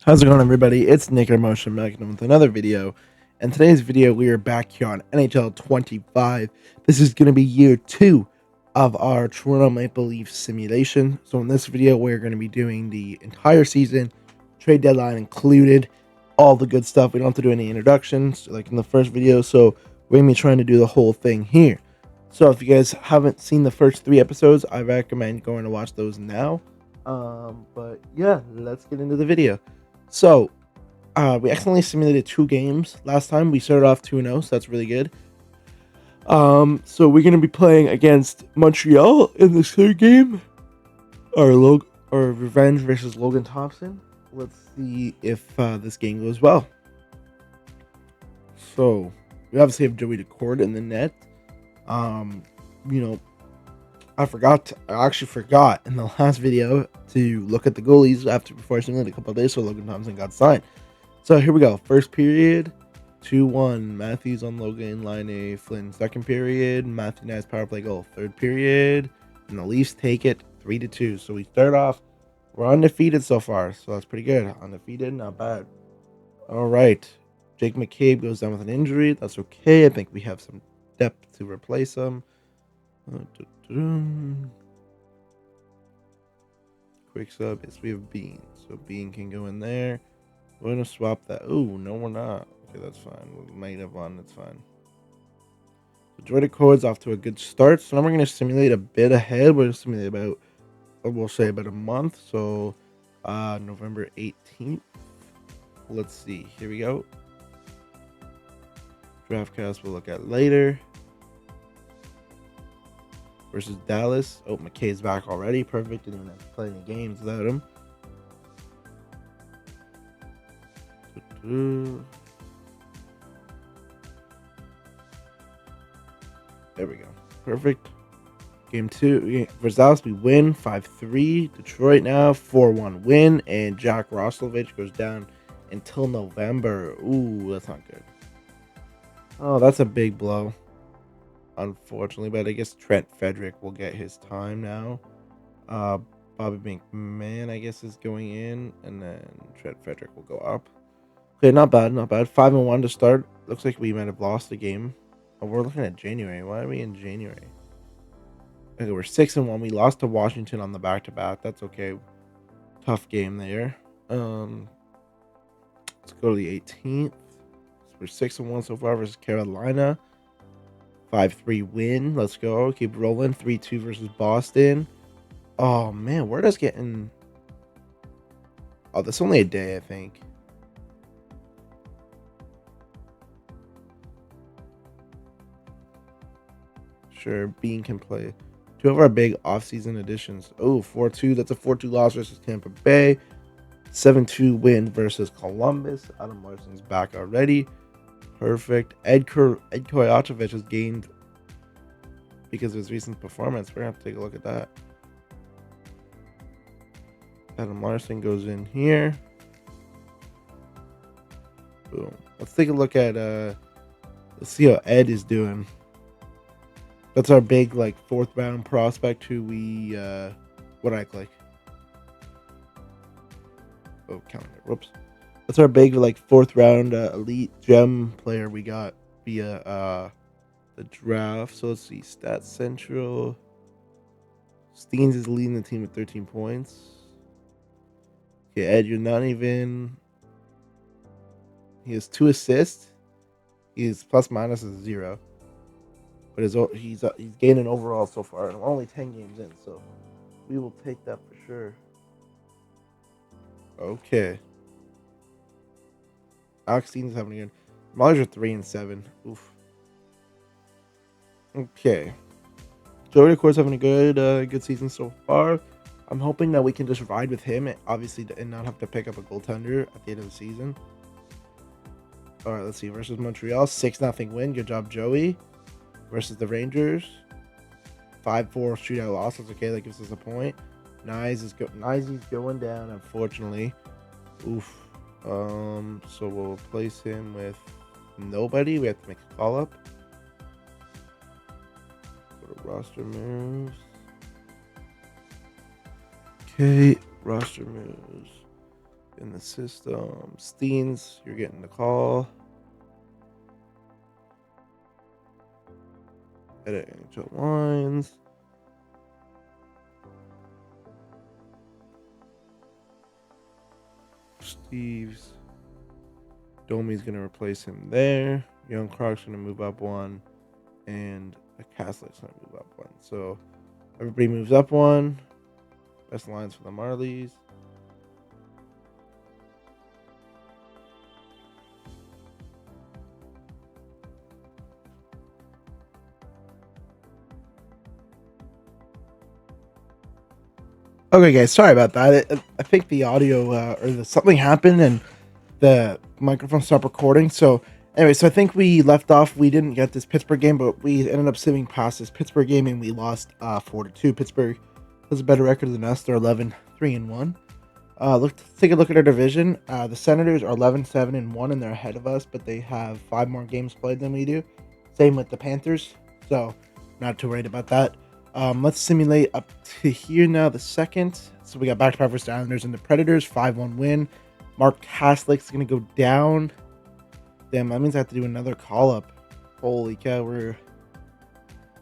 How's it going, everybody? It's Nick or Motion Magnum with another video. And today's video, we are back here on NHL 25. This is going to be year 2 of our Toronto Maple Leafs simulation. So in this video, we're going to be doing the entire season, trade deadline included, all the good stuff. We don't have to do any introductions like in the first video. So we're going to be trying to do the whole thing here. So if you guys haven't seen the first 3 episodes, I recommend going to watch those now. But yeah, let's get into the video. So, we accidentally simulated 2 games last time. We started off 2-0, so that's really good. So we're gonna be playing against Montreal in this third game. Or Revenge versus Logan Thompson. Let's see if this game goes well. So we obviously have Joey Decord in the net. I actually forgot in the last video to look at the goalies before I simulated a couple of days, so Logan Thompson got signed. So here we go. First period, 2-1. Matthews on Logan, line A, Flynn. Second period, Matthew Nice power play goal. Third period, and the Leafs take it 3-2. So we start off, we're undefeated so far, so that's pretty good. Undefeated, not bad. All right. Jake McCabe goes down with an injury. That's okay. I think we have some depth to replace him. Quick sub. Yes, we have Bean. So Bean can go in there. We're going to swap that. Oh, no, we're not. Okay, that's fine. We might have one. That's fine. So Jordan Code's off to a good start. So now we're going to simulate a bit ahead. We're going to simulate about, we'll say about a month. So November 18th. Let's see. Here we go. Draftcast we'll look at later. Versus Dallas. Oh, McKay's back already. Perfect. Didn't even have to play any games without him. There we go. Perfect. Game 2. Versus Dallas, we win 5-3. Detroit now 4-1 win. And Jack Roslovich goes down until November. Ooh, that's not good. Oh, that's a big blow. Unfortunately, but I guess Trent Frederick will get his time now. Bobby McMahon, I guess, is going in, and then Trent Frederick will go up. Okay, not bad, not bad. 5-1 to start. Looks like we might have lost the game. Oh, we're looking at January. Why are we in January? Okay, we're 6-1. We lost to Washington on the back-to-back. That's okay. Tough game there. Let's go to the 18th. So we're 6-1 so far versus Carolina. 5-3 win. Let's go. Keep rolling. 3-2 versus Boston. Oh, man. We're just getting... Oh, that's only a day, I think. Sure, Bean can play. 2 of our big offseason additions. Oh, 4-2. That's a 4-2 loss versus Tampa Bay. 7-2 win versus Columbus. Adam Larson's back already. Perfect. Ed Koyachevich has gained because of his recent performance. We're going to have to take a look at that. Adam Larson goes in here. Boom. Let's take a look at, let's see how Ed is doing. That's our big, 4th round prospect who we, what I click? Oh, calendar. Whoops. That's our big, 4th round elite gem player we got via the draft. So let's see. Stats Central. Steens is leading the team with 13 points. Okay, Ed, you're not even... He has 2 assists. His plus minus is 0. But he's gaining overall so far. And we're only 10 games in, so we will take that for sure. Okay. Alex Steen's having a good. Myers are 3-7. Oof. Okay. Joey, of course, having a good season so far. I'm hoping that we can just ride with him, obviously, and not have to pick up a goaltender at the end of the season. All right, let's see. Versus Montreal, 6-0 win. Good job, Joey. Versus the Rangers, 5-4 shootout losses. Okay, that gives us a point. Nice going down, unfortunately. Oof. So we'll replace him with nobody. We have to make a call up. Go to roster moves. Okay, roster moves. In the system. Steens, you're getting the call. Edit NHL lines. Steve's. Domi's going to replace him there. Young Croc's going to move up one. And a Castle's going to move up one. So everybody moves up one. Best lines for the Marlies. Okay, guys, sorry about that. I think the audio something happened and the microphone stopped recording. So anyway, so I think we left off. We didn't get this Pittsburgh game, but we ended up simming past this Pittsburgh game and we lost 4-2. Pittsburgh has a better record than us. They're 11-3-1. Let's take a look at our division. The Senators are 11-7-1 and they're ahead of us, but they have 5 more games played than we do. Same with the Panthers, so not too worried about that. Let's simulate up to here now, the second. So we got back-to-back versus Islanders and the Predators, 5-1 win. Mark Kaslick's going to go down. Damn, that means I have to do another call-up. Holy cow, we're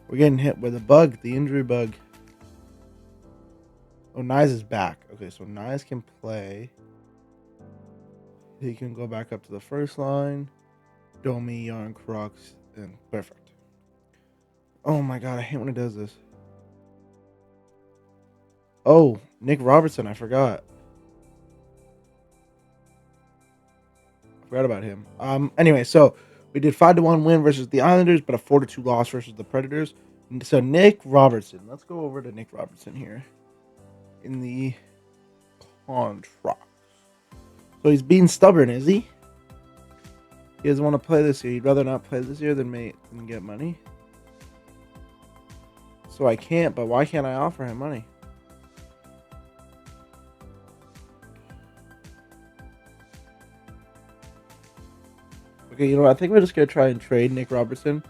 getting hit with a bug, the injury bug. Oh, Nyes is back. Okay, so Nyes can play. He can go back up to the first line. Domi, Yarn, Crocs, and perfect. Oh my god, I hate when it does this. Oh, Nick Robertson, I forgot. I forgot about him. Anyway, so we did 5-1 win versus the Islanders, but a 4-2 loss versus the Predators. So Nick Robertson. Let's go over to Nick Robertson here. In the contract. So he's being stubborn, is he? He doesn't want to play this year. He'd rather not play this year than get money. So I can't, but why can't I offer him money? Okay, you know what? I think we're just going to try and trade Nick Robertson.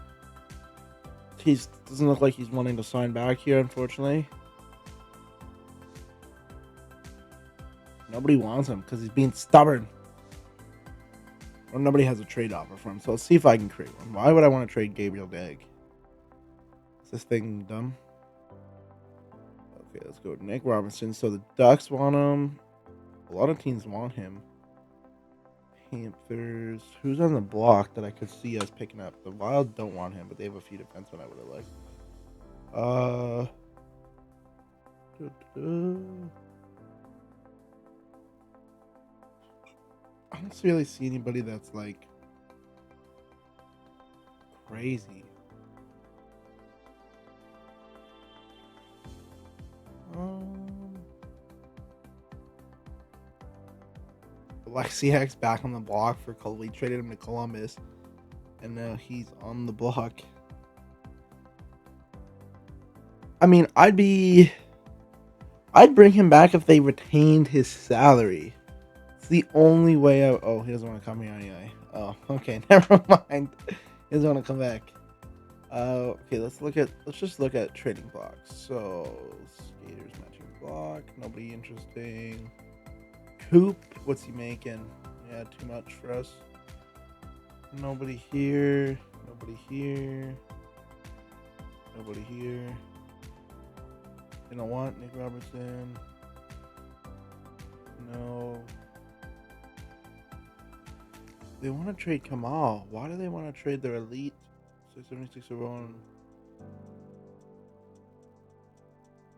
He doesn't look like he's wanting to sign back here, unfortunately. Nobody wants him because he's being stubborn. Or nobody has a trade offer for him. So let's see if I can create one. Why would I want to trade Gabriel Dag? Is this thing dumb? Okay, let's go with Nick Robinson. So the Ducks want him. A lot of teams want him. Panthers. Who's on the block that I could see us picking up? The Wild don't want him, but they have a few defensemen I would have liked. I don't really see anybody that's like crazy. Alexiak's back on the block for we traded him to Columbus, and now he's on the block. I mean, I'd bring him back if they retained his salary. It's the only way. Oh, he doesn't want to come here anyway. Oh, okay, never mind. He doesn't want to come back. Okay, let's just look at trading blocks. So skaters matching block, nobody interesting. Coop, what's he making? Yeah, too much for us. Nobody here. Nobody here. Nobody here. You know what? Nick Robertson. No. They want to trade Kamal. Why do they want to trade their elite 676 around?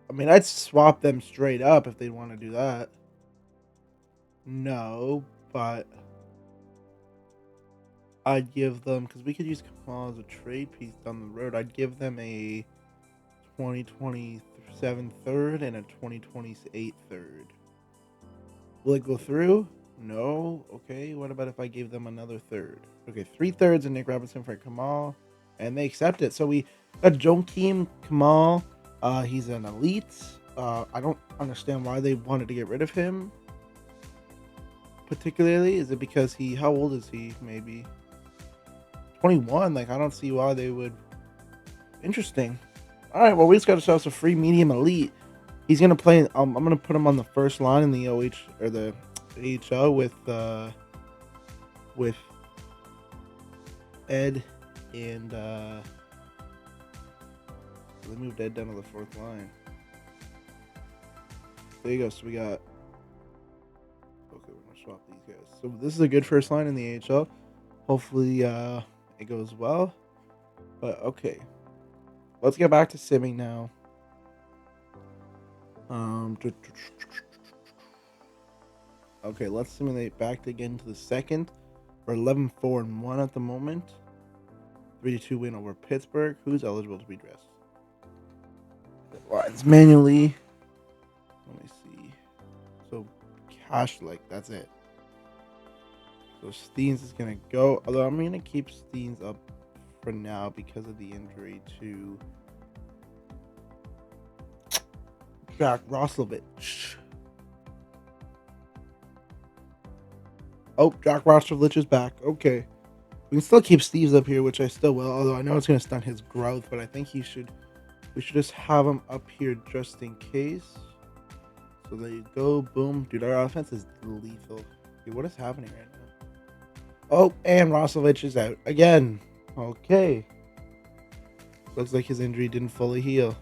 I mean, I'd swap them straight up if they want to do that. No, but I'd give them, because we could use Kamal as a trade piece down the road. I'd give them a 2027 third and a 2028 third. Will it go through? No. Okay, what about if I gave them another third? Okay, 3 thirds and Nick Robinson for Kamal, and they accept it. So we got Joakim Kamal. He's an elite. I don't understand why they wanted to get rid of him. Particularly, is it because how old is he? Maybe 21. Like, I don't see why they would. Interesting. All right, well, we just got ourselves a free medium elite. He's gonna play. I'm gonna put him on the first line in the OH or the AHL with Ed and they moved Ed down to the fourth line. There you go. So we got. Okay, we're gonna swap these guys. So this is a good first line in the AHL. Hopefully, it goes well. But okay, let's get back to simming now. Okay, let's simulate back again to the second. We're 11-4-1 at the moment. 3-2 win over Pittsburgh. Who's eligible to be dressed? Lines manually. Let me see. So Cash, like, that's it. So Steens is gonna go. Although I'm gonna keep Steens up for now because of the injury to Jack Roslovich. Oh, Jack Roslovich is back. Okay. We can still keep Steves up here, which I still will, although I know it's going to stunt his growth, but I think we should just have him up here just in case. So there you go. Boom. Dude, our offense is lethal. Dude, what is happening right now? Oh, and Roslovich is out again. Okay. Looks like his injury didn't fully heal.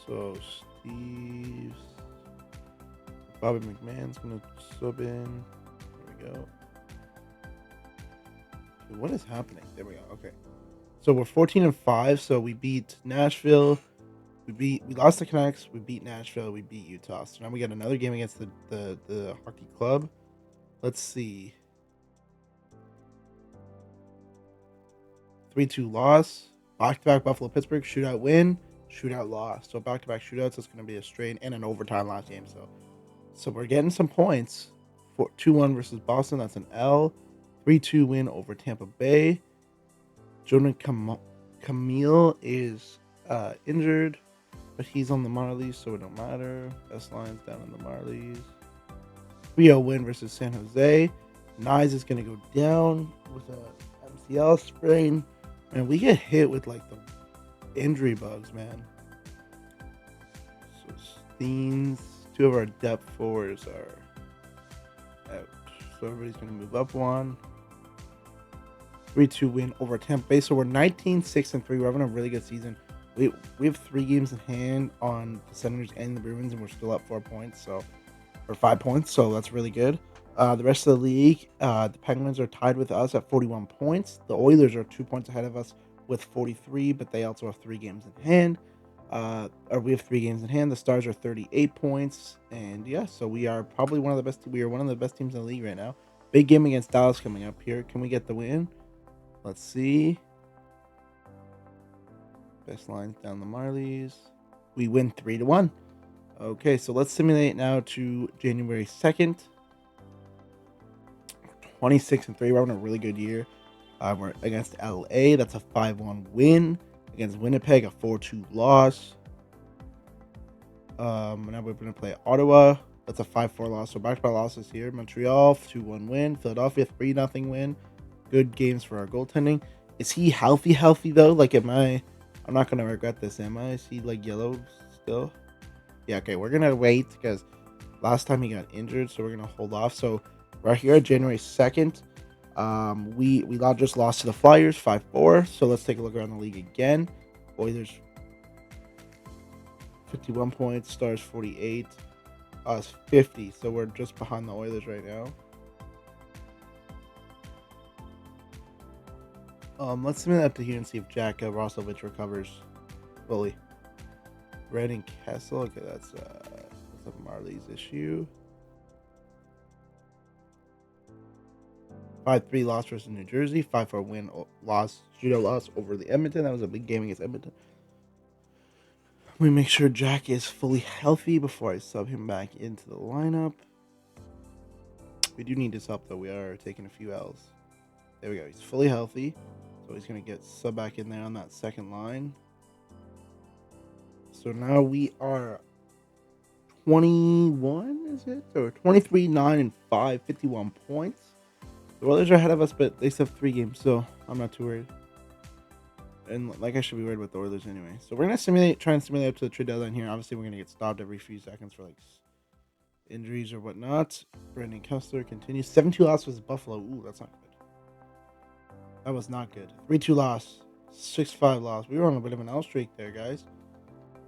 So Steve's Bobby McMahon's gonna sub in. There we go. Dude, what is happening? There we go. Okay. So we're 14-5. So we beat Nashville. We lost the Canucks. We beat Nashville. We beat Utah. So now we got another game against the hockey club. Let's see. 3-2 loss. Back-to-back Buffalo Pittsburgh shootout win. Shootout loss. So back-to-back shootouts. It's going to be a strain and an overtime last game. So we're getting some points. 2-1 versus Boston. That's an L. 3-2 win over Tampa Bay. Jordan Camille is injured, but he's on the Marlies, so it don't matter. Best lines down in the Marlies. 3-0 win versus San Jose. Nyes is going to go down with a MCL sprain. And we get hit with like the injury bugs, man. So Steens, two of our depth forwards are out. So everybody's going to move up one. 3-2 win over Tampa Bay. So we're 19-6-3. We're having a really good season. We have 3 games in hand on the Senators and the Bruins, and we're still up 4 points, or 5 points. So that's really good. The rest of the league, the Penguins are tied with us at 41 points. The Oilers are 2 points ahead of us with 43, but they also have 3 games in hand. Or we have 3 games in hand. The Stars are 38 points, and yeah, so we are probably one of the best. We are one of the best teams in the league right now. Big game against Dallas coming up here. Can we get the win? Let's see. Best lines down the Marlies. We win 3-1. Okay, so let's simulate now to January 2nd. 26-3. We're having a really good year. We're against LA. That's a 5-1 win. Against Winnipeg, a 4-2 loss. Now we're going to play Ottawa. That's a 5-4 loss. So back-to-back losses here. Montreal, 2-1 win. Philadelphia, 3-0 win. Good games for our goaltending. Is he healthy though? Like, I'm not going to regret this, am I? Is he like yellow still? Yeah, okay. We're going to wait because last time he got injured. So we're going to hold off. So right here, January 2nd. We just lost to the Flyers 5-4. So let's take a look around the league again. Oilers 51 points, Stars 48, us 50. So we're just behind the Oilers right now. Let's submit up to here and see if Jack Roslovich recovers fully. Red and Kessel. Okay, that's a Marley's issue. 5-3 loss versus New Jersey. 5-4 win shootout loss over the Edmonton. That was a big game against Edmonton. Let me make sure Jack is fully healthy before I sub him back into the lineup. We do need his help though. We are taking a few L's. There we go. He's fully healthy. So he's going to get sub back in there on that second line. So now we are 21, is it? Or 23-9-5, 51 points. The Oilers are ahead of us, but they still have 3 games, so I'm not too worried. and like I should be worried with the Oilers anyway. So we're gonna try and simulate up to the trade deadline here. Obviously, we're gonna get stopped every few seconds for like injuries or whatnot. Brandon Kessler continues 7-2 loss was Buffalo. Ooh, that's not good. That was not good. 3-2 loss, 6-5 loss. We were on a bit of an L streak there, guys.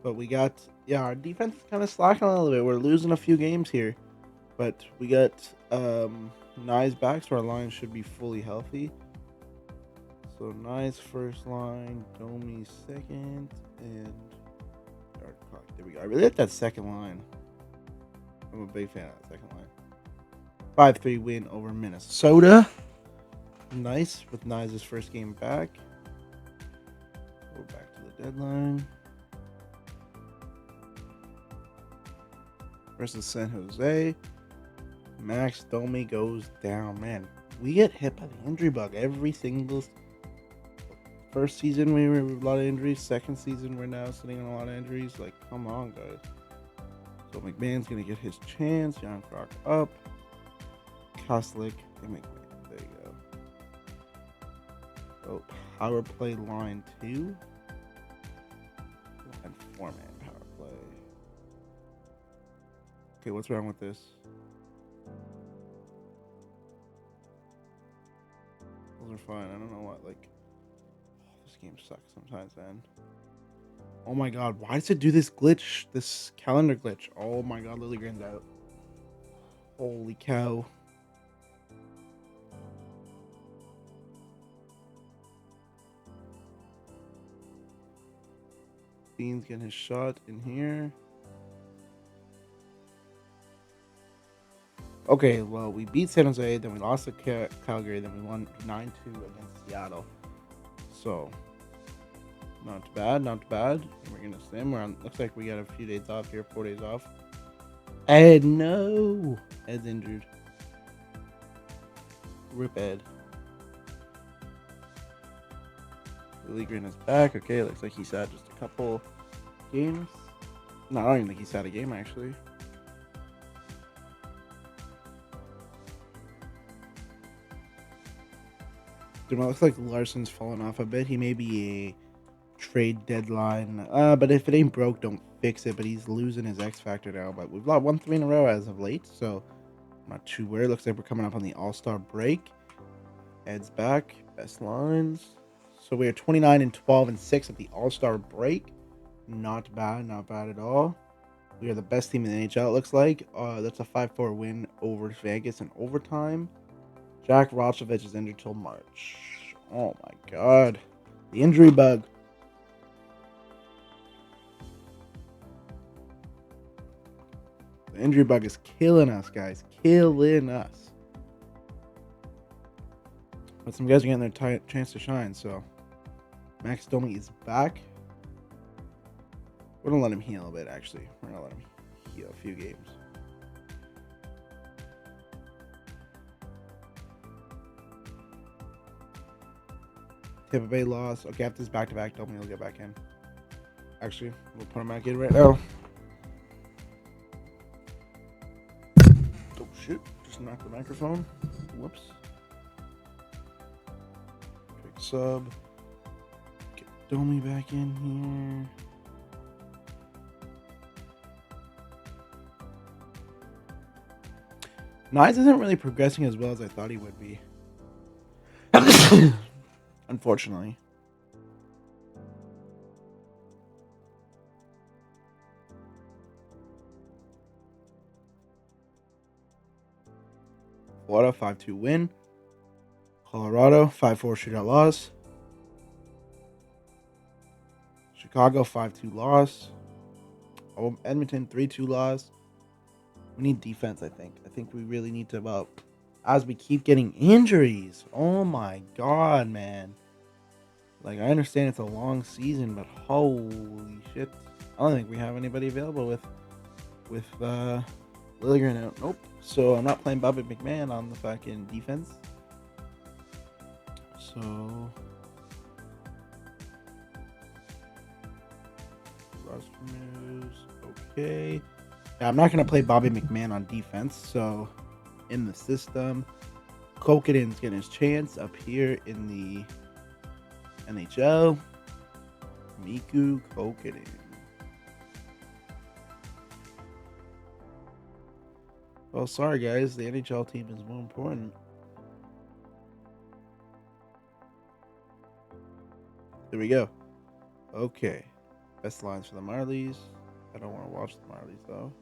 But we got our defense is kind of slacking a little bit. We're losing a few games here, but we got Nye's back, so our line should be fully healthy. So Nye's first line, Domi second, and there we go. I really like that second line. I'm a big fan of that second line. 5-3 win over Minnesota. Nice with Nye's first game back. Go back to the deadline. Versus San Jose. Max Domi goes down. Man, we get hit by the injury bug every single. First season we were with a lot of injuries. Second season we're now sitting on a lot of injuries. Like, come on, guys. So McMahon's gonna get his chance. Jan Kroc up. Koslik and McMahon. There you go. Oh, power play line 2. And 4-man power play. Okay, what's wrong with this? Those are fine. I don't know what, like... this game sucks sometimes, man. Oh my god, why does it do this glitch? This calendar glitch. Oh my god, Liljegren's out. Holy cow. Bean's getting his shot in here. Okay, well, we beat San Jose, then we lost to Calgary, then we won 9-2 against Seattle. So, not bad, not bad. We're going to sim. Looks like we got a few days off here, 4 days off. Ed, no! Ed's injured. Rip Ed. Liljegren is back. Okay, looks like he's had just a couple games. No, I don't even think he's had a game, actually. Dude, it looks like Larson's fallen off a bit. He may be a trade deadline. But if it ain't broke, don't fix it. But he's losing his X factor now. But we've lost 1-3 in a row as of late, so I'm not too worried. Looks like we're coming up on the All-Star break. Ed's back. Best lines. So we are 29-12-6 at the All-Star break. Not bad, not bad at all. We are the best team in the NHL, it looks like. That's a 5-4 win over Vegas in overtime. Jack Roslovic is injured till March. Oh my god. The injury bug. The injury bug is killing us, guys. Killing us. But some guys are getting their chance to shine, so. Max Domi is back. We're going to let him heal a bit, actually. We're going to let him heal a few games. Tampa Bay loss. Okay, after this back-to-back, Domi will get back in. Actually, we'll put him back in right now. Oh, shit. Just knocked the microphone. Whoops. Quick sub. Get Domi back in here. Nyes isn't really progressing as well as I thought he would be. Unfortunately. Florida 5-2 win. Colorado 5-4 shootout loss. Chicago 5-2 loss. Oh, Edmonton 3-2 loss. We need defense, I think. I think we really need to, as we keep getting injuries. Oh my god, man. Like, I understand it's a long season, but holy shit. I don't think we have anybody available with Liljegren out. Nope. So I'm not playing Bobby McMahon on the fucking defense. So roster moves. Okay. Yeah, I'm not gonna play Bobby McMahon on defense, so in the system. Kokaden's getting his chance up here in the NHL. Miku Kokinen. Well, sorry guys, the NHL team is more important. There we go. Okay. Best lines for the Marlies. I don't want to watch the Marlies though.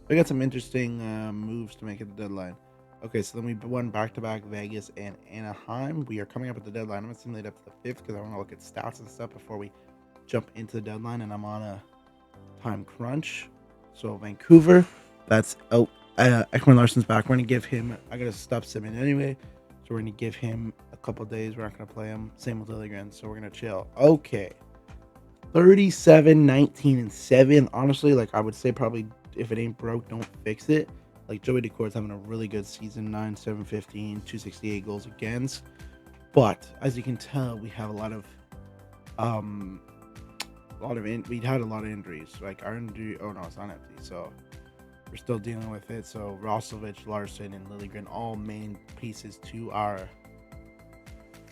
We got some interesting moves to make at the deadline. Okay, so then we won back-to-back Vegas and Anaheim. We are coming up at the deadline. I'm going to simulate up to the 5th because I want to look at stats and stuff before we jump into the deadline, and I'm on a time crunch. So Vancouver, that's Ekman Larson's back. We're going to give him, I got to stop simming anyway, so we're going to give him a couple days. We're not going to play him. Same with Lilligren, so we're going to chill. Okay. 37, 19, and 7. Honestly, like I would say probably if it ain't broke, don't fix it. Like Joey Decor's having a really good season, 9, 7, 15, 268 goals against. But as you can tell, we have we had a lot of injuries. Like our injury, oh no, it's not empty. So we're still dealing with it. So Roslovic, Larson, and Lilligren, all main pieces to our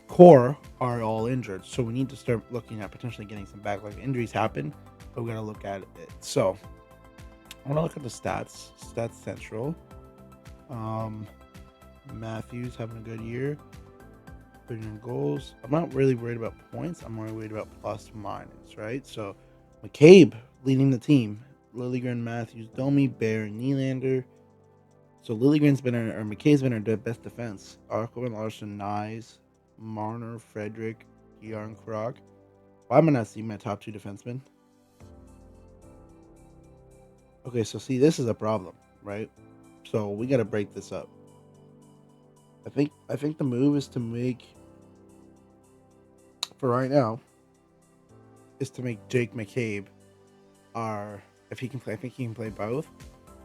core, are all injured. So we need to start looking at potentially getting some back. Like injuries happen, but we got to look at it. So I want to look at the stats. Stats Central. Matthews having a good year. 39 goals. I'm not really worried about points. I'm more worried about plus minus, right? So McCabe leading the team. Lilligren, Matthews, Domi, Bear, Nylander. So McCabe's been our best defense. Arkoven, Larson, Nyes, Marner, Frederick, Yarncroc. Why am I not seeing my top 2 defensemen? Okay, so see, this is a problem, right? So we got to break this up. I think the move is to make, for right now, is to make Jake McCabe if he can play, I think he can play both,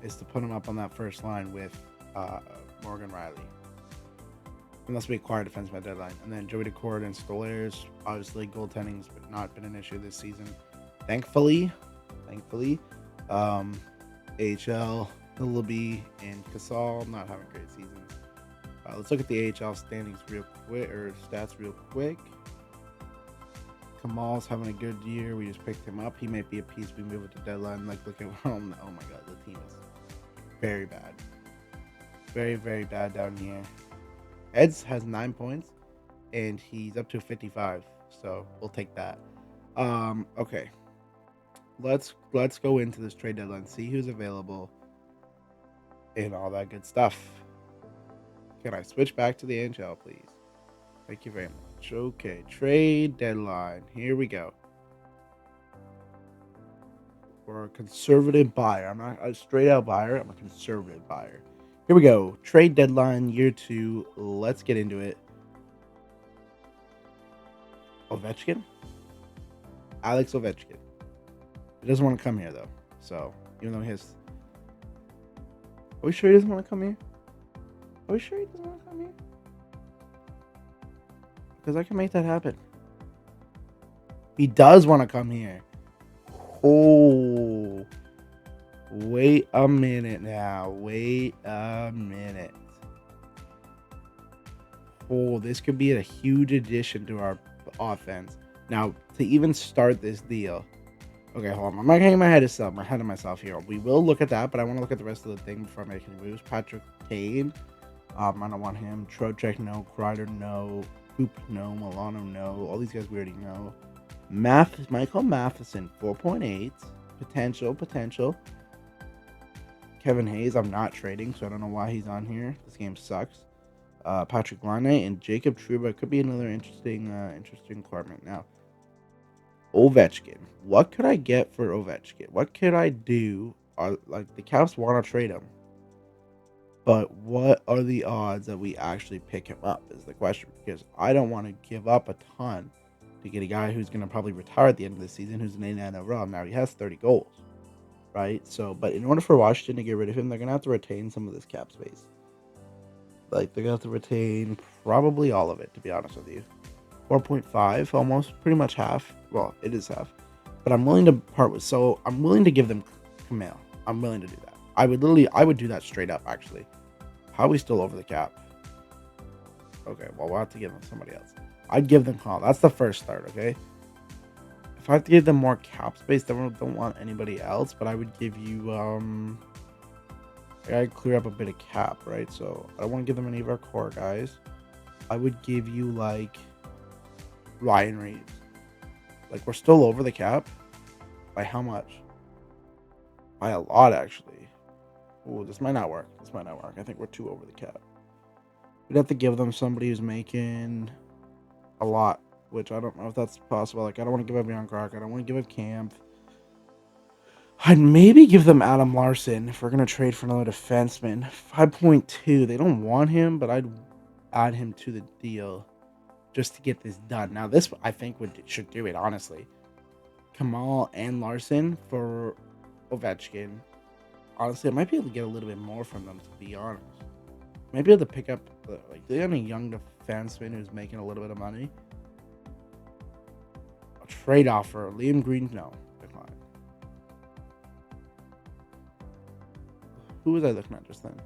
is to put him up on that first line with Morgan Riley. Unless we acquire defenseman deadline. And then Joey Decord and Stolaires, obviously goaltending's not been an issue this season. Thankfully. AHL, Hillaby, and Casal not having great seasons. Let's look at the AHL standings stats real quick. Kamal's having a good year. We just picked him up. He might be a piece we move at the deadline. Like, look at, oh my god, the team is very bad. Very, very bad down here. Eds has 9 points, and he's up to 55, so we'll take that. Okay. Let's go into this trade deadline, see who's available, and all that good stuff. Can I switch back to the NHL, please? Thank you very much. Okay, trade deadline. Here we go. We're a conservative buyer. I'm not a straight out buyer. I'm a conservative buyer. Here we go. Trade deadline, year 2. Let's get into it. Ovechkin? Alex Ovechkin. He doesn't want to come here, though. So, even though he has... Are we sure he doesn't want to come here? Are we sure he doesn't want to come here? Because I can make that happen. He does want to come here. Oh... Wait a minute now. Wait a minute. Oh, this could be a huge addition to our offense. Now, to even start this deal. Okay, hold on. I'm not getting ahead of myself here. We will look at that, but I want to look at the rest of the thing before I make any moves. Patrick Kane. I don't want him. Trocheck, no. Kreider, no. Hoop, no. Milano, no. All these guys we already know. Michael Matheson, 4.8. Potential. Kevin Hayes, I'm not trading, so I don't know why he's on here. This game sucks. Patrick Laine and Jacob Trouba could be another interesting requirement. Now, Ovechkin. What could I get for Ovechkin? What could I do? Like, the Caps want to trade him. But what are the odds that we actually pick him up is the question. Because I don't want to give up a ton to get a guy who's going to probably retire at the end of the season, who's an 89 overall. Now, he has 30 goals. Right? So, but in order for Washington to get rid of him, they're going to have to retain some of this cap space. Like, they're going to have to retain probably all of it, to be honest with you. 4.5, almost, pretty much half. Well, it is half. But I'm willing to part with, so I'm willing to give them Camille. I'm willing to do that. I would do that straight up, actually. How are we still over the cap? Okay, well, we'll have to give them somebody else. I'd give them Connell. That's the first start, okay? If I have to give them more cap space, then I don't want anybody else, but I would give you, I gotta clear up a bit of cap, right? So I don't want to give them any of our core guys. I would give you, like, Ryan Reeves. Like, we're still over the cap. By how much? By a lot, actually. Oh, this might not work. This might not work. I think we're too over the cap. We'd have to give them somebody who's making a lot, which I don't know if that's possible. Like, I don't want to give up Jan Krok. I don't want to give up Camp. I'd maybe give them Adam Larson if we're going to trade for another defenseman. 5.2. They don't want him, but I'd add him to the deal just to get this done. Now, this, I think, should do it, honestly. Kamal and Larson for Ovechkin. Honestly, I might be able to get a little bit more from them, to be honest. Might be able to pick up, like, they have a young defenseman who's making a little bit of money. A trade offer. Liam Green, no. Decline. Who was I looking at just then?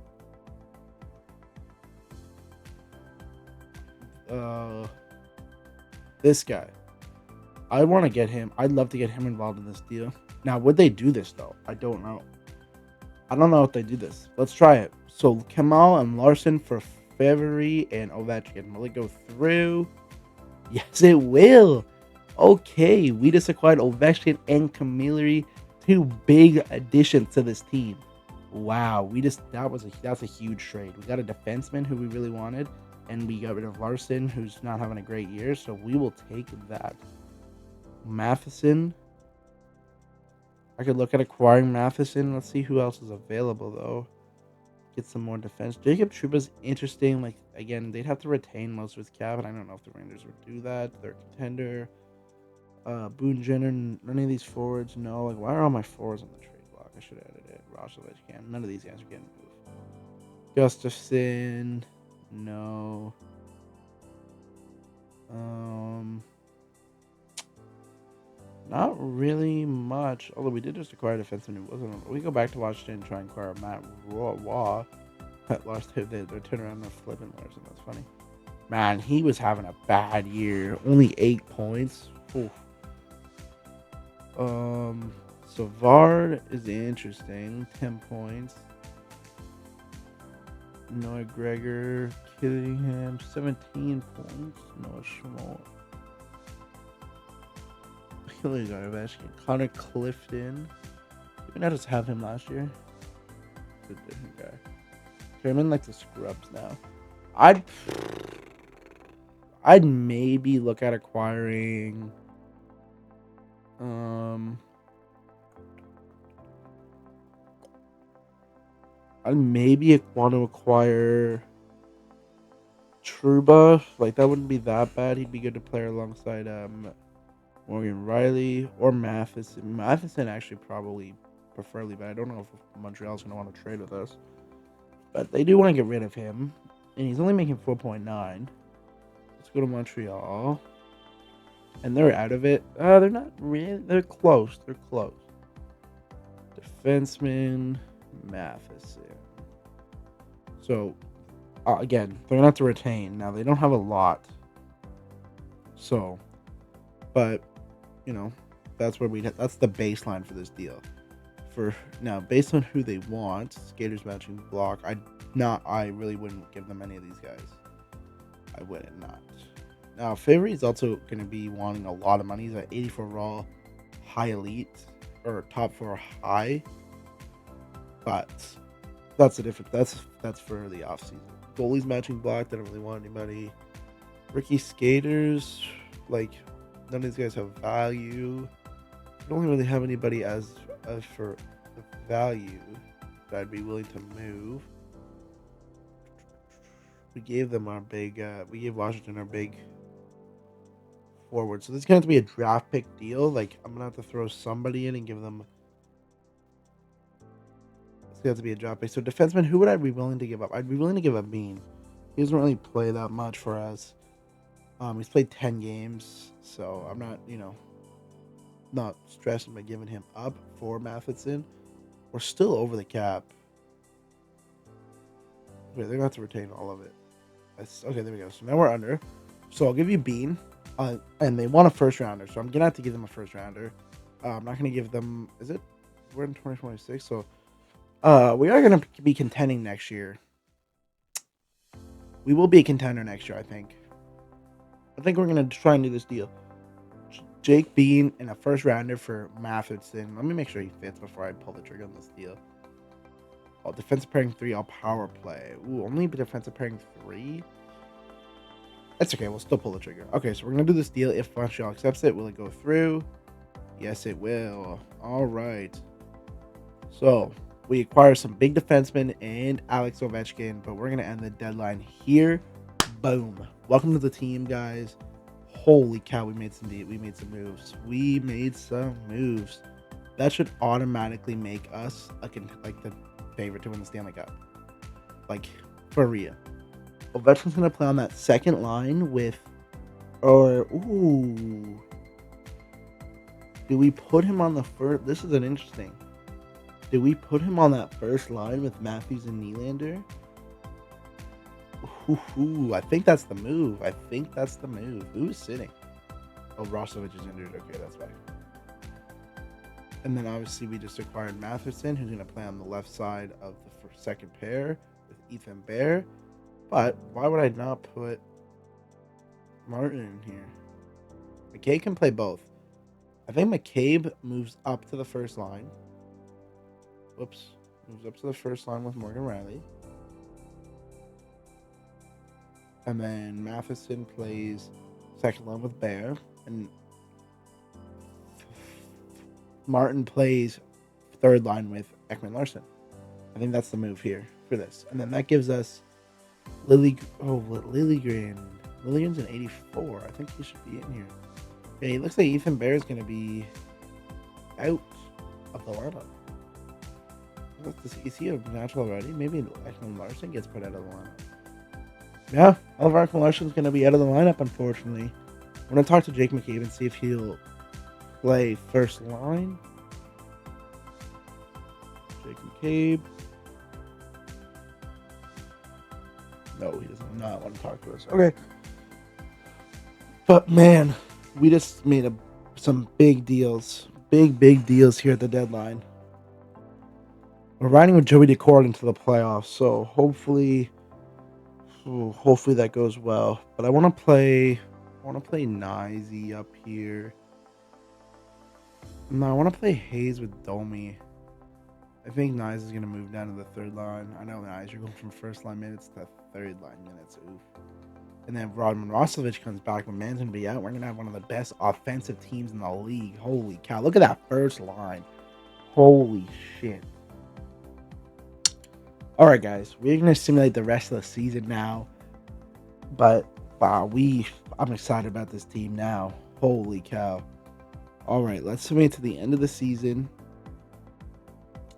This guy. I want to get him. I'd love to get him involved in this deal. Now, would they do this, though? I don't know. I don't know if they do this. Let's try it. So, Kamal and Larson for February and Ovechkin. Will it go through? Yes, it will. Okay, we just acquired Ovechkin and Camilleri, two big additions to this team. Wow, that's a huge trade. We got a defenseman who we really wanted, and we got rid of Larson, who's not having a great year. So we will take that. Matheson. I could look at acquiring Matheson. Let's see who else is available, though. Get some more defense. Jacob Trouba's interesting. Like, again, they'd have to retain most of his cap, and I don't know if the Rangers would do that. They're a contender. Boone Jenner, none of these forwards. No, like, why are all my forwards on the trade block? I should have added it. Roslovich, Cam. None of these guys are getting moved. Gustafson. No. Not really much. Although we did just acquire a defenseman who wasn't. We go back to Washington and try and acquire Matt Waugh. That lost they're turning around and flipping Larson. That's funny. Man, he was having a bad year. Only 8 points. Oof. Savard is interesting. 10 points. Noah Gregor, Killingham, 17 points. Noah Schmaltz. Connor Clifton. Did we not just have him last year? It's a different guy. Okay, I'm in like the scrubs now. I'd maybe look at acquiring I'd maybe want to acquire Trouba. Like, that wouldn't be that bad. He'd be good to play alongside Morgan Riley or Matheson. Matheson actually probably preferably, but I don't know if Montreal's going to want to trade with us. But they do want to get rid of him. And he's only making 4.9. Let's go to Montreal. And they're out of it. They're not really. They're close. They're close. Defenseman Matheson. So, again, they're going to have to retain. Now, they don't have a lot. So, but, you know, that's the baseline for this deal. For now, based on who they want, skaters matching block, I really wouldn't give them any of these guys. I wouldn't not. Now, Favre is also going to be wanting a lot of money. He's at 84 raw, high elite, or top 4 high. But that's a different. That's for the offseason. Goalies matching block. They don't really want anybody. Rookie skaters, like, none of these guys have value. I don't really have anybody as for the value that I'd be willing to move. We gave them our big. We gave Washington our big forward. So this is going to be a draft pick deal. Like, I'm gonna have to throw somebody in and give them. It's going to be a draft pick. So defenseman, who would I be willing to give up? I'd be willing to give up Bean. He doesn't really play that much for us. He's played 10 games, so I'm not, not stressing by giving him up for Matheson. We're still over the cap. Okay, they're going to have to retain all of it. Okay, there we go. So now we're under. So I'll give you Bean, and they want a first rounder. So I'm gonna have to give them a first rounder. I'm not gonna give them. Is it? We're in 2026, so we are gonna be contending next year. We will be a contender next year, I think. I think we're gonna try and do this deal. Jake Bean and a first rounder for Matheson. Let me make sure he fits before I pull the trigger on this deal. Oh, defensive pairing 3, all power play. Ooh, only defensive pairing 3? That's okay, we'll still pull the trigger. Okay, so we're going to do this deal. If Montreal accepts it, will it go through? Yes, it will. All right. So, we acquire some big defensemen and Alex Ovechkin, but we're going to end the deadline here. Boom. Welcome to the team, guys. Holy cow, we made some moves. We made some moves. That should automatically make us like the favorite to win the Stanley Cup. Like, for real. Ovechkin's going to play on that second line with... Ooh. Do we put him on the first... This is an interesting... Do we put him on that first line with Matthews and Nylander? Ooh, I think that's the move. Who's sitting? Oh, Rostovich is injured. Okay, that's fine. And then obviously we just acquired Matheson, who's going to play on the left side of the second pair with Ethan Bear. But why would I not put Martin in here? McCabe can play both. I think McCabe moves up to the first line. Moves up to the first line with Morgan Riley. And then Matheson plays second line with Bear. And Martin plays third line with Ekman Larson. I think that's the move here for this. And then that gives us Liljegren. Liljegren's an 84. I think he should be in here. Yeah, it looks like Ethan Bear is going to be out of the lineup. Is he a natural already? Maybe Ekman Larson gets put out of the lineup. Yeah, Oliver Ekman Larson's going to be out of the lineup, unfortunately. I'm going to talk to Jake McCabe and see if he'll play first line. Jake McCabe. No, he does not want to talk to us. Okay. But, man, we just made some big deals. Big deals here at the deadline. We're riding with Joey Decord into the playoffs, so hopefully that goes well. But I want to play Nyzy up here. No, I want to play Hayes with Domi. I think Nyzy is going to move down to the third line. I know Nyzy, you're going from first line minutes to third line minutes. Oof. And then Rodman Rostovich comes back, but man's going to be out. We're going to have one of the best offensive teams in the league. Holy cow. Look at that first line. Holy shit. All right, guys. We're going to simulate the rest of the season now. But, wow, I'm excited about this team now. Holy cow. All right, let's simulate to the end of the season.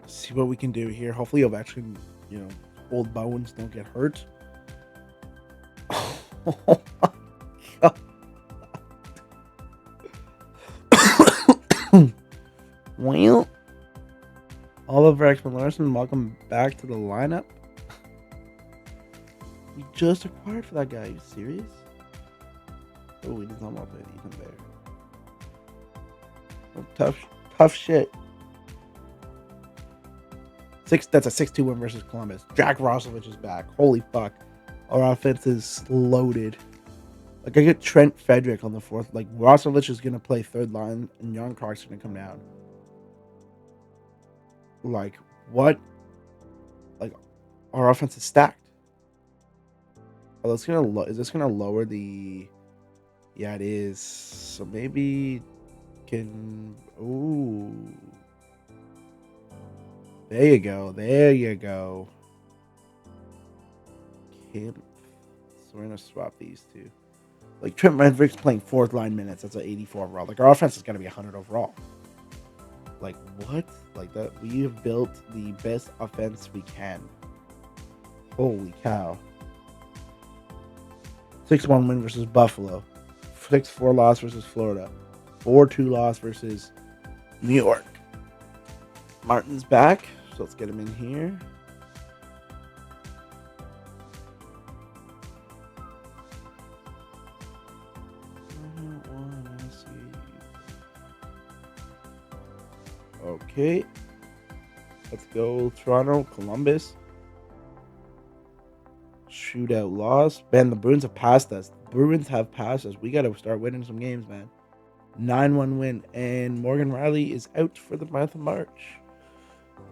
See what we can do here. Hopefully Ovechkin, old bones don't get hurt. Oh my God. Well, Oliver Ekman Larsson, welcome back to the lineup. We just acquired for that guy. Are you serious? Oh, he does not want to play Ethan Bear. Oh, tough shit. That's a 6-2 win versus Columbus. Jack Rostovich is back. Holy fuck. Our offense is loaded. Like, I get Trent Frederick on the fourth. Like, Rostovich is going to play third line, and Jan Clark's going to come down. Like, what? Like, our offense is stacked. Oh, is this going to lower the... Yeah, it is. So maybe can... Ooh. There you go. So we're going to swap these two. Like, Trent Frederick's playing fourth line minutes. That's an 84 overall. Like, our offense is going to be 100 overall. Like, what? Like, that. We have built the best offense we can. Holy cow. 6-1 win versus Buffalo. 6-4 loss versus Florida. 4-2 loss versus New York. Martin's back, so let's get him in here. Okay. Let's go. Toronto, Columbus. Shootout loss. Man, the Bruins have passed us. We got to start winning some games, man. 9-1 win. And Morgan Riley is out for the month of March.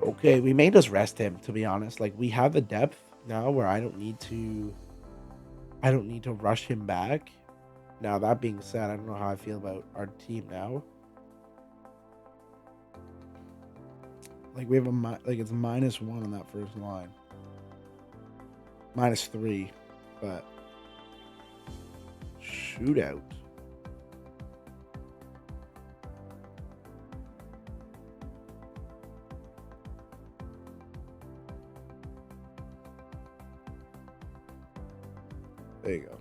Okay, we may just rest him, to be honest. Like, we have the depth now where I don't need to rush him back. Now, that being said, I don't know how I feel about our team now. Like, we have it's -1 on that first line. -3, but shootout. There you go.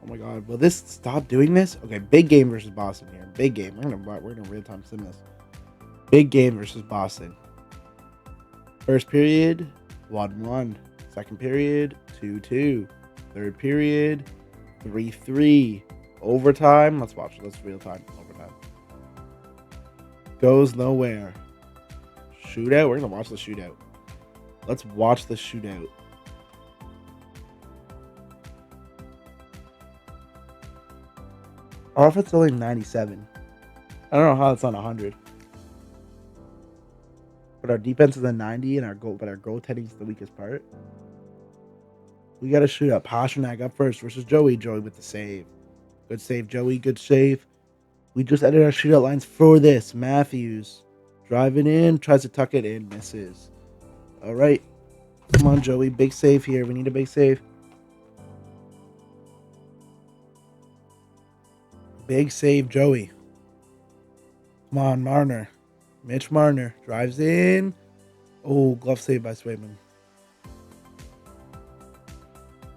Oh my god, will this stop doing this? Okay, big game versus Boston here. Big game. We're gonna real time sim this. Big game versus Boston. First period, 1-1. Second period, 2-2. Third period, 3-3. Overtime. Let's watch. Let's real time overtime. Goes nowhere. Shootout. We're gonna watch the shootout. Let's watch the shootout. Our offense is only 97. I don't know how it's on 100. But our defense is a 90, and our goaltending is the weakest part. We got to shoot up. Pastrnak up first versus Joey. Joey with the save. Good save, Joey. Good save. We just added our shootout lines for this. Matthews driving in, tries to tuck it in, misses. All right. Come on, Joey. Big save here. We need a big save. Big save, Joey. Come on, Marner. Mitch Marner drives in. Oh, glove save by Swayman.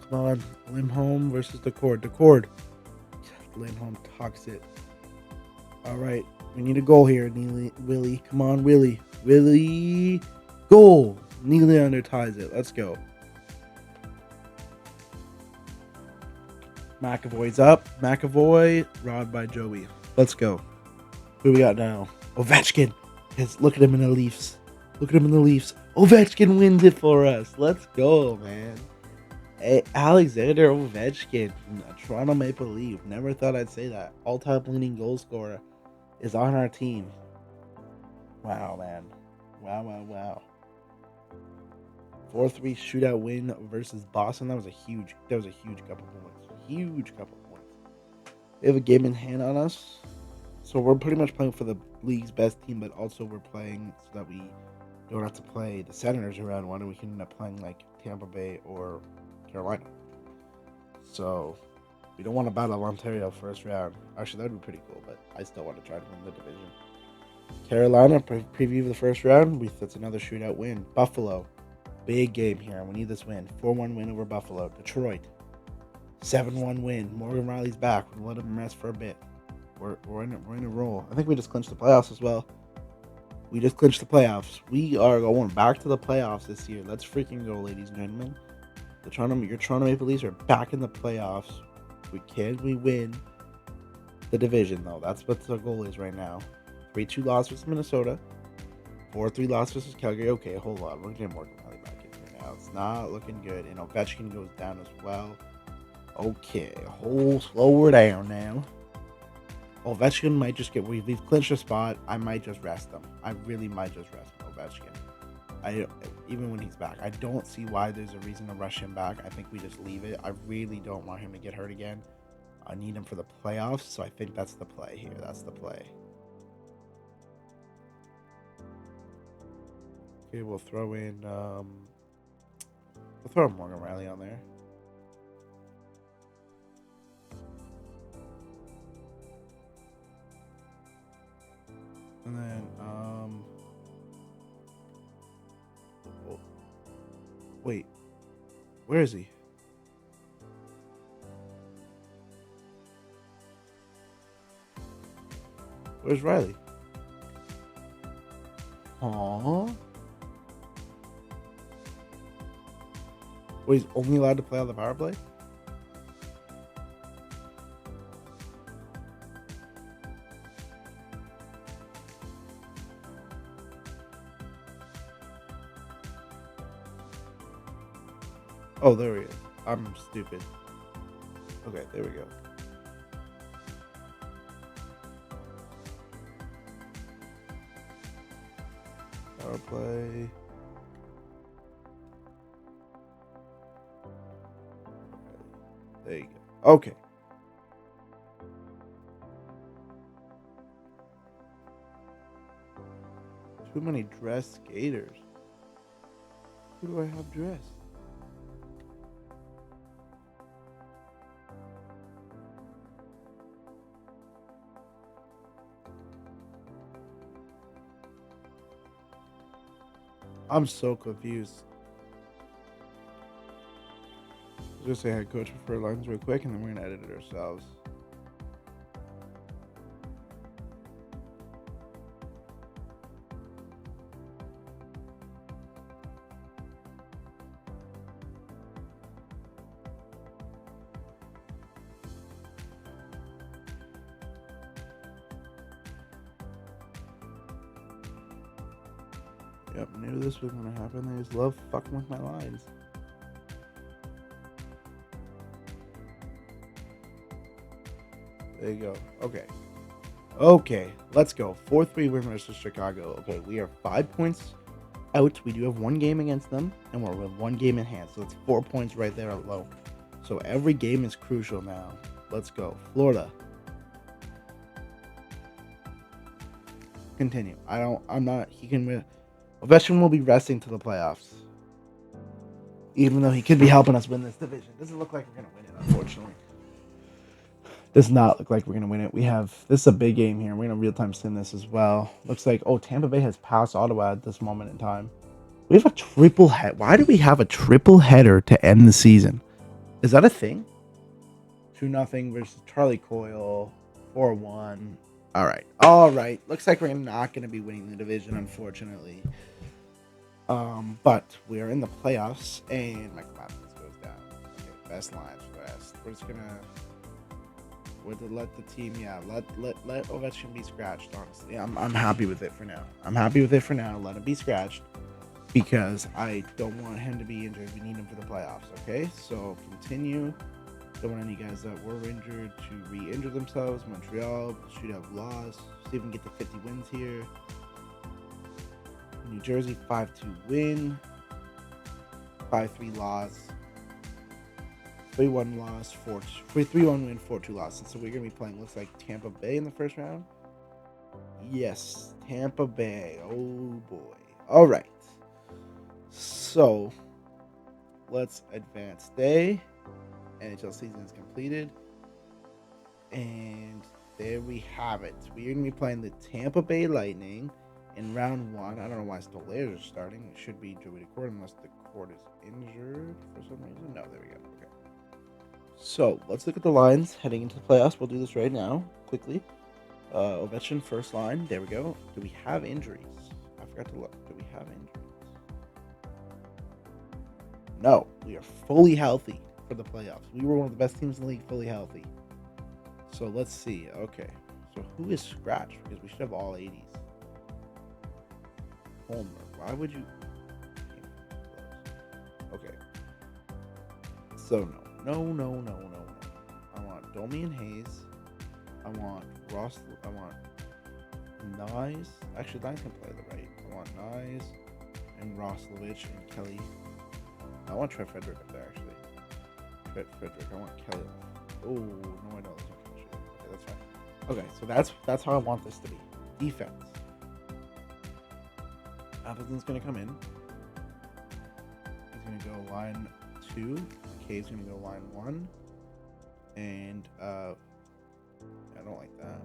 Come on, Lindholm versus Decord. Decord. Lindholm tucks it. All right, we need a goal here, Willie. Come on, Willie. Willie. Goal. Nylander ties it. Let's go. McAvoy's up. McAvoy, robbed by Joey. Let's go. Who we got now? Ovechkin. Yes, look at him in the Leafs. Look at him in the Leafs. Ovechkin wins it for us. Let's go, man. Hey, Alexander Ovechkin from Toronto Maple Leaf. Never thought I'd say that. All-time leading goal scorer is on our team. Wow, man. Wow. 4-3 shootout win versus Boston. That was a huge couple points. Huge couple points. We have a game in hand on us. So we're pretty much playing for the league's best team, but also we're playing so that we don't have to play the Senators around one, and we can end up playing like Tampa Bay or Carolina. So we don't want to battle Ontario first round. Actually, that would be pretty cool, but I still want to try to win the division. Carolina, preview of the first round. That's another shootout win. Buffalo, big game here. We need this win. 4-1 win over Buffalo. Detroit, 7-1 win. Morgan Riley's back. We'll let him rest for a bit. We're in a roll. I think we just clinched the playoffs as well. We just clinched the playoffs. We are going back to the playoffs this year. Let's freaking go, ladies and gentlemen. Your Toronto Maple Leafs are back in the playoffs. We win the division, though. That's what the goal is right now. 3-2 loss versus Minnesota. 4-3 loss versus Calgary. Okay, hold on. We're getting Morgan Riley back in here now. It's not looking good. And Ovechkin goes down as well. Okay, slow her down now. Ovechkin might just get. We've clinched a spot. I might just rest him. I really might just rest Ovechkin. Even when he's back, I don't see why there's a reason to rush him back. I think we just leave it. I really don't want him to get hurt again. I need him for the playoffs, so I think that's the play here. That's the play. Okay, we'll throw in. We'll throw Morgan Riley on there. And then, wait, where is he? Where's Riley? Aww. Wait, he's only allowed to play on the power play? Oh, there he is. I'm stupid. Okay, there we go. Power play. There you go. Okay. Too many dressed skaters. Who do I have dressed? I'm so confused. Let's just say head coach for lines real quick, and then we're gonna edit it ourselves. Yep, knew this was gonna happen. They just love fucking with my lines. There you go. Okay. Okay, let's go. 4-3 win versus Chicago. Okay, we are 5 points out. We do have one game against them, and we're with one game in hand. So it's 4 points right there alone. So every game is crucial now. Let's go. Florida. Continue. I'm not. He can win. Ovechkin will be resting to the playoffs. Even though he could be helping us win this division. Doesn't look like we're going to win it, unfortunately. Does not look like we're going to win it. This is a big game here. We're going to real-time sim this as well. Looks like, Tampa Bay has passed Ottawa at this moment in time. We have a triple head. Why do we have a triple header to end the season? Is that a thing? 2-0 versus Charlie Coyle. 4-1. All right. Looks like we're not going to be winning the division, unfortunately. But we are in the playoffs, and Michael Matthews goes down. Okay, best lines rest. We're just gonna let the team, let Ovechkin be scratched. Honestly, I'm happy with it for now. Let him be scratched because I don't want him to be injured. We need him for the playoffs. Okay, so continue. Don't want any guys that were injured to re-injure themselves. Montreal should have lost. See if we can get to 50 wins here. New Jersey 5-2 win, 5-3 loss, 3-1 loss, 3-1 win, 4-2 loss. And so we're gonna be playing. Looks like Tampa Bay in the first round. Yes, Tampa Bay. Oh boy. All right. So let's advance day. NHL season is completed, and there we have it. We're gonna be playing the Tampa Bay Lightning. In round 1, I don't know why Stolarz is starting. It should be Joey Court unless the court is injured for some reason. No, there we go. Okay. So let's look at the lines heading into the playoffs. We'll do this right now, quickly. Ovechkin first line. There we go. Do we have injuries? I forgot to look. Do we have injuries? No, we are fully healthy for the playoffs. We were one of the best teams in the league, fully healthy. So let's see. Okay. So who is scratched? Because we should have all 80s. Homer. Why would you? Okay. So no. I want Domi and Hayes. I want Ross. I want Nyes. Actually, Nyes can play the right. I want Nyes and Roslovich and Kelly. I want Trey Frederick up there actually. Trey Frederick. I want Kelly. Oh no, I don't. Okay, that's fine. Okay, so that's how I want this to be. Defense. Appleton's going to come in. He's going to go line 2. McKay's going to go line 1. And, I don't like that.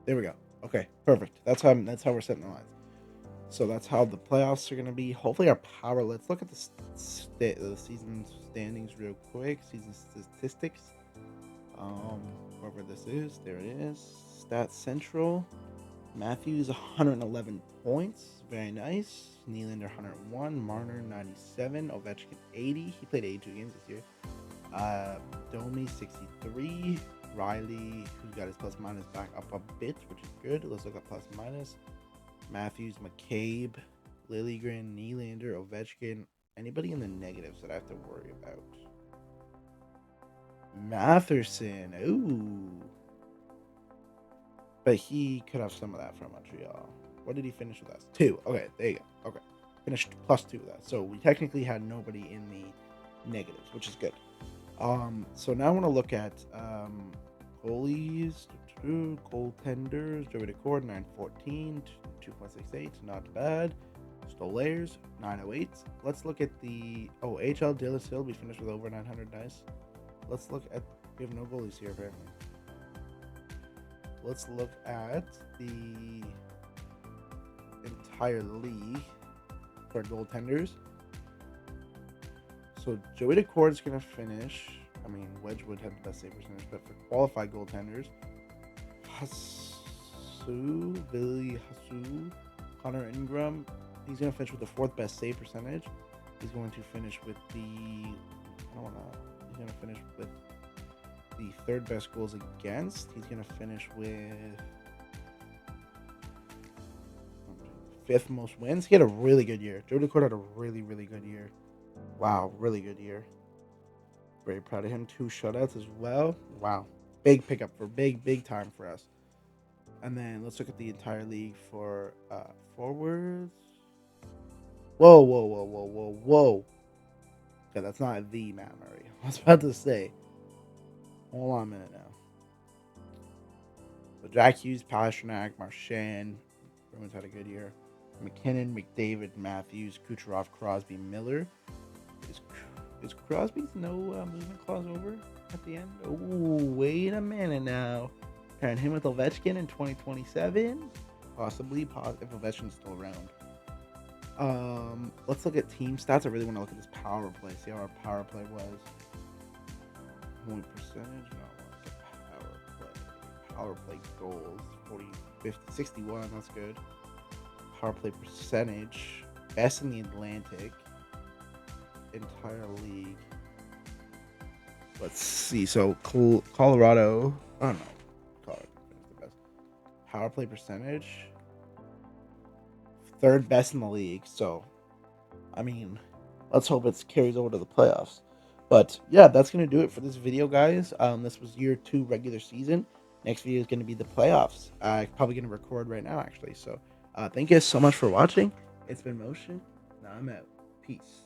There we go. Okay, perfect. That's how we're setting the lines. So that's how the playoffs are going to be. Hopefully our power. Let's look at the season standings real quick. Season statistics. Wherever this is, there it is. Stats Central. Matthews 111 points, very nice. Nylander 101, Marner 97, Ovechkin 80. He played 82 games this year. Domi 63, Riley, who's got his plus minus back up a bit, which is good. Let's look at plus minus. Matthews, McCabe, Liljegren, Nylander, Ovechkin. Anybody in the negatives that I have to worry about? Matherson. Ooh. But he could have some of that from Montreal. What did he finish with us? 2. Okay, there you go. Okay. Finished +2 of that. So we technically had nobody in the negatives, which is good. So now I want to look at goalies, goaltenders, Joey Decord, 914, 2.68, not bad. Stolaires, 908. Let's look at the HL Dillis Hill. We finished with over 900. Nice. Let's look at, we have no goalies here apparently. Let's look at the entire league for goaltenders. So Joey Decord is going to finish. I mean, Wedgwood had the best save percentage, but for qualified goaltenders, Billy Hasu, Connor Ingram, he's going to finish with the 4th best save percentage. He's going to finish with he's going to finish with the 3rd best goals against. He's going to finish with 5th most wins. He had a really good year. Joey Decord had a really, really good year. Wow, really good year. Very proud of him. 2 shutouts as well. Wow. Big pickup for big time for us. And then let's look at the entire league for forwards. Whoa. Okay, that's not the Matt Murray. I was about to say. Hold on a minute now. So Jack Hughes, Pastrnak, Marchand. Bruins had a good year. McKinnon, McDavid, Matthews, Kucherov, Crosby, Miller. Is Crosby's no movement clause over at the end? Oh, wait a minute now. Pairing him with Ovechkin in 2027? Possibly, if Ovechkin's still around. Let's look at team stats. I really want to look at this power play. See how our power play was. Point percentage? No, power play goals. 40, 50, 61. That's good. Power play percentage. Best in the Atlantic. Entire league. Let's see. So Colorado. I don't know. Colorado is the best. Power play percentage. 3rd best in the league. So, I mean, let's hope it carries over to the playoffs. But yeah, that's gonna do it for this video, guys. This was year 2 regular season. Next video is gonna be the playoffs. I'm probably gonna record right now, actually. So, thank you guys so much for watching. It's been Motion. Now I'm out. Peace.